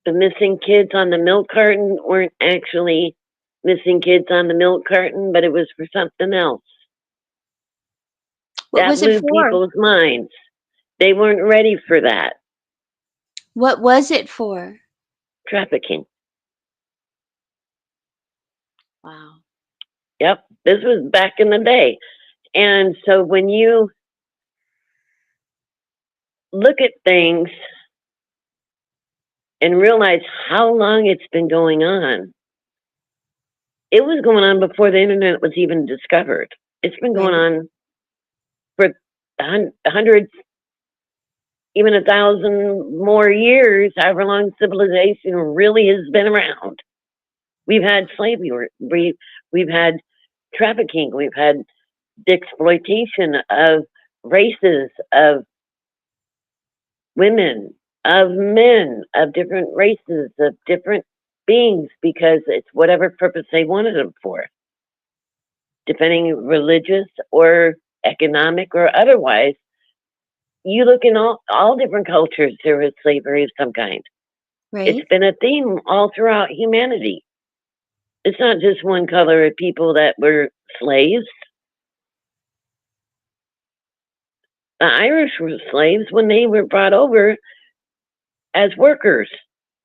the missing kids on the milk carton weren't actually missing kids on the milk carton, but it was for something else. What That was it blew for? people's minds. They weren't ready for that. What was it for? Trafficking. Wow. Yep. This was back in the day. And so when you look at things and realize how long it's been going on, it was going on before the internet was even discovered. It's been going on for hundreds, even 1,000 more years, however long civilization really has been around. We've had slavery, we've had trafficking, we've had the exploitation of races, of women, of men, of different races, of different beings, because it's whatever purpose they wanted them for, depending religious or economic or otherwise. You look in all different cultures, there was slavery of some kind. Right. It's been a theme all throughout humanity. It's not just one color of people that were slaves. The Irish were slaves when they were brought over as workers.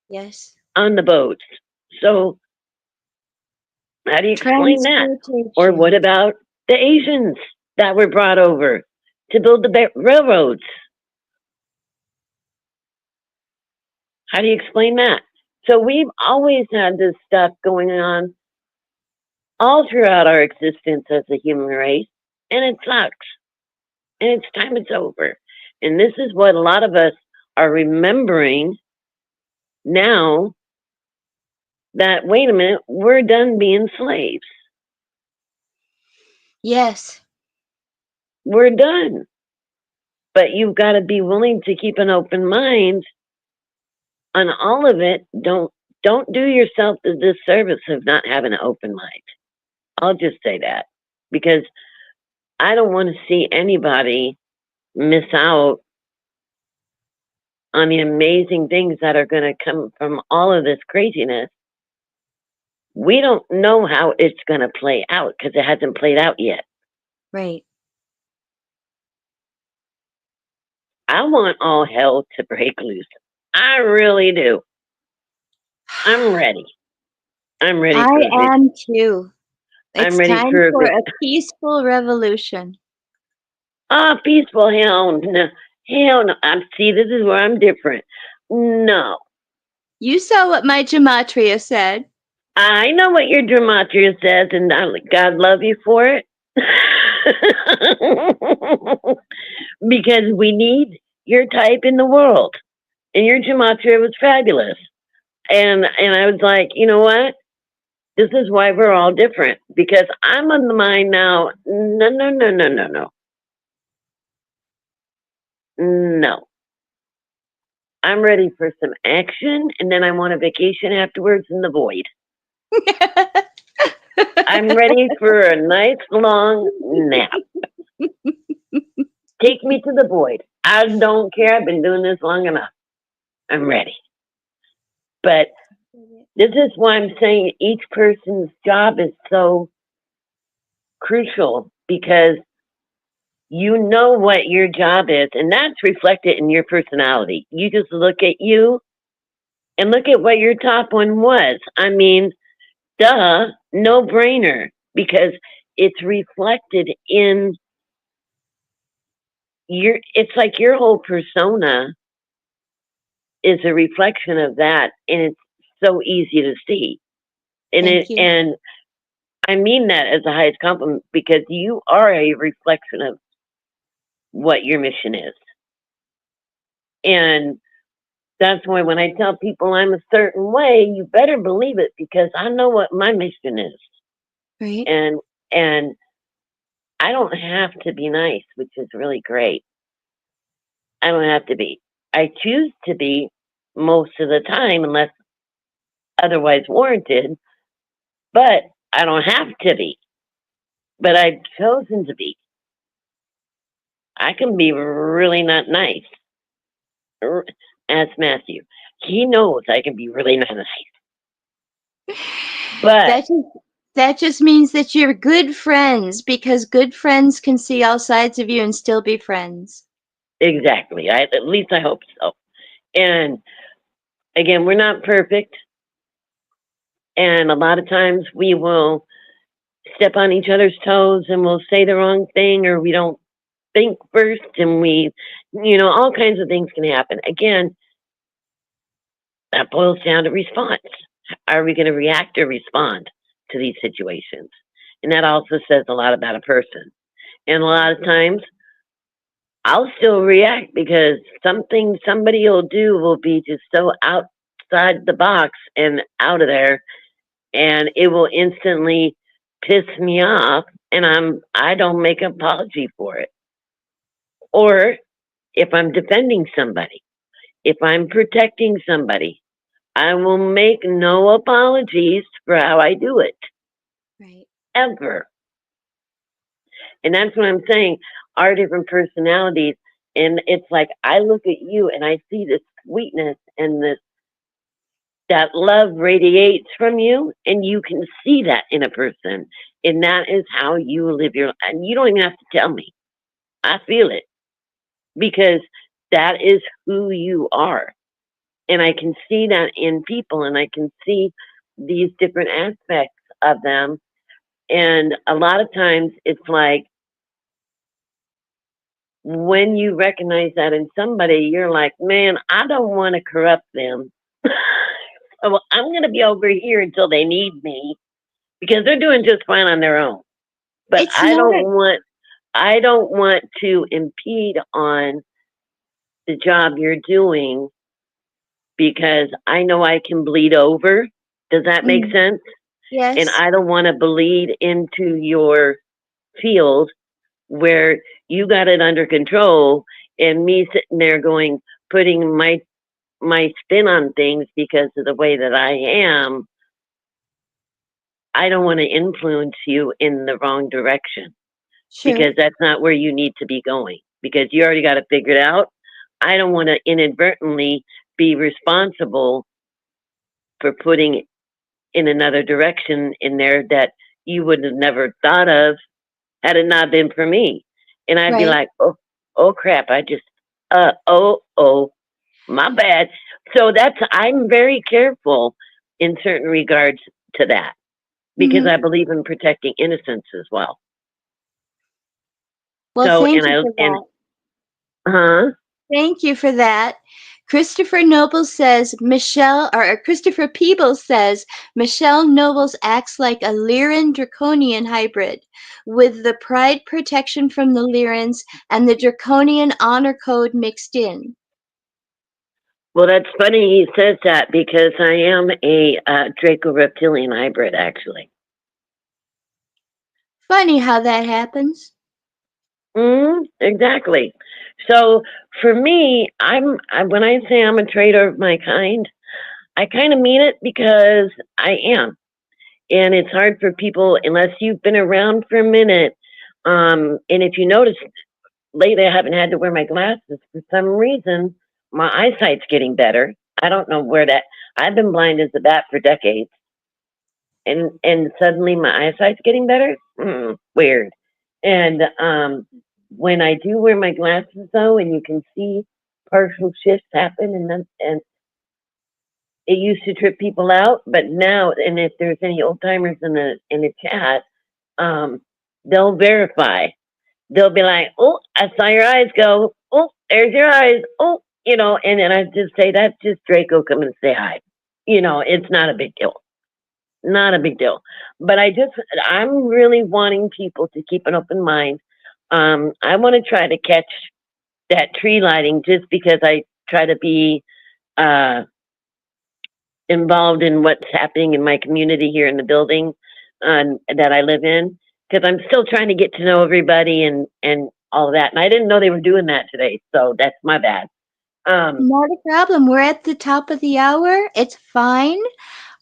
Yes. on the boats. So how do you explain that? Or what Transportation. about the Asians that were brought over to build the railroads? How do you explain that? So we've always had this stuff going on all throughout our existence as a human race, and it sucks. And it's time it's over. And this is what a lot of us are remembering now, that, wait a minute, we're done being slaves. Yes. We're done. But you've got to be willing to keep an open mind on all of it. Don't do yourself the disservice of not having an open mind. I'll just say that, because I don't want to see anybody miss out on the amazing things that are going to come from all of this craziness. We don't know how it's going to play out because it hasn't played out yet. Right. I want all hell to break loose. I really do. I'm ready. I'm ready I for a big. am too. I'm It's ready time for a for big. a peaceful revolution. Ah, peaceful. Hell no. Hell no. See, this is where I'm different. No. You saw what my gematria said. I know what your gematria says, and God love you for it. Because we need your type in the world. And your gematria was fabulous. And I was like, you know what? This is why we're all different. Because I'm on the mind now. No, no, no, no, no, no. No. I'm ready for some action, and then I want a vacation afterwards in the void. I'm ready for a nice long nap. Take me to the void. I don't care. I've been doing this long enough. I'm ready. But this is why I'm saying each person's job is so crucial, because you know what your job is, and that's reflected in your personality. You just look at you and look at what your top one was. I mean, duh, no brainer, because it's reflected in it's like your whole persona is a reflection of that, and it's so easy to see. Thank you. And I mean that as the highest compliment, because you are a reflection of what your mission is. And that's why when I tell people I'm a certain way, you better believe it, because I know what my mission is. Right. And I don't have to be nice, which is really great. I don't have to be. I choose to be most of the time, unless otherwise warranted, but I don't have to be. But I've chosen to be. I can be really not nice. Ask Matthew. He knows I can be really not nice. But that just means that you're good friends, because good friends can see all sides of you and still be friends. exactly. At least I hope so. And again, we're not perfect. And a lot of times we will step on each other's toes, and we'll say the wrong thing, or we don't think first, and all kinds of things can happen. Again, that boils down to response. Are we going to react or respond to these situations? And that also says a lot about a person. And a lot of times, I'll still react, because something somebody will do will be just so outside the box and out of there, and it will instantly piss me off, and I don't make an apology for it. Or if I'm defending somebody, if I'm protecting somebody, I will make no apologies for how I do it. Right. Ever. And that's what I'm saying. Our different personalities. And it's like, I look at you and I see this sweetness and that love radiates from you, and you can see that in a person. And that is how you live your life. And you don't even have to tell me. I feel it, because that is who you are. And I can see that in people, and I can see these different aspects of them. And a lot of times it's like when you recognize that in somebody, you're like, man, I don't want to corrupt them. So I'm going to be over here until they need me because they're doing just fine on their own. But It's not I don't want to impede on the job you're doing because I know I can bleed over. Does that make Mm, sense? And yes. I don't want to bleed into your field where you got it under control and me sitting there going, putting my spin on things because of the way that I am. I don't want to influence you in the wrong direction Sure. because that's not where you need to be going because you already got it figured out. I don't want to inadvertently be responsible for putting in another direction in there that you would have never thought of had it not been for me. And I'd be Right. like, oh crap, I just, oh, my bad. So I'm very careful in certain regards to that because Hmm. I believe in protecting innocence as well. Well, So, thank you for that. huh? Thank you for that. Christopher Noble says Christopher Peebles says Michelle Nobles acts like a Lyran Draconian hybrid with the pride protection from the Lyrans and the Draconian honor code mixed in. Well, that's funny he says that because I am a Draco reptilian hybrid, actually. Funny how that happens. Exactly. So for me, when I say I'm a traitor of my kind, I kind of mean it because I am. And it's hard for people unless you've been around for a minute. And if you notice lately, I haven't had to wear my glasses for some reason. My eyesight's getting better. I don't know where that. I've been blind as a bat for decades, and suddenly my eyesight's getting better. Weird. And when I do wear my glasses, though, and you can see partial shifts happen, and it used to trip people out, but now, and if there's any old timers in the chat, they'll verify. They'll be like, "Oh, I saw your eyes go. Oh, there's your eyes. Oh, and then I just say that's just Draco coming to say hi. It's not a big deal. Not a big deal. But I'm really wanting people to keep an open mind. I want to try to catch that tree lighting just because I try to be involved in what's happening in my community here in the building that I live in because I'm still trying to get to know everybody and all of that. And I didn't know they were doing that today, so that's my bad. Not a problem. We're at the top of the hour. It's fine.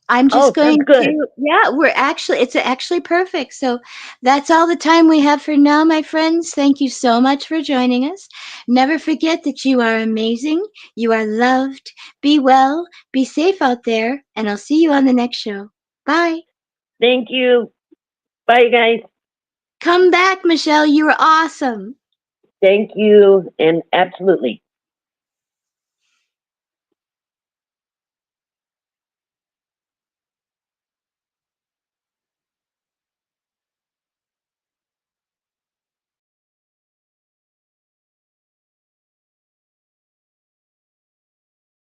I'm just Sounds going good. to, yeah, it's actually perfect. So that's all the time we have for now, my friends. Thank you so much for joining us. Never forget that you are amazing. You are loved. Be well, be safe out there, and I'll see you on the next show. Bye. Thank you. Bye, you guys. Come back, Michelle. You were awesome. Thank you, and absolutely.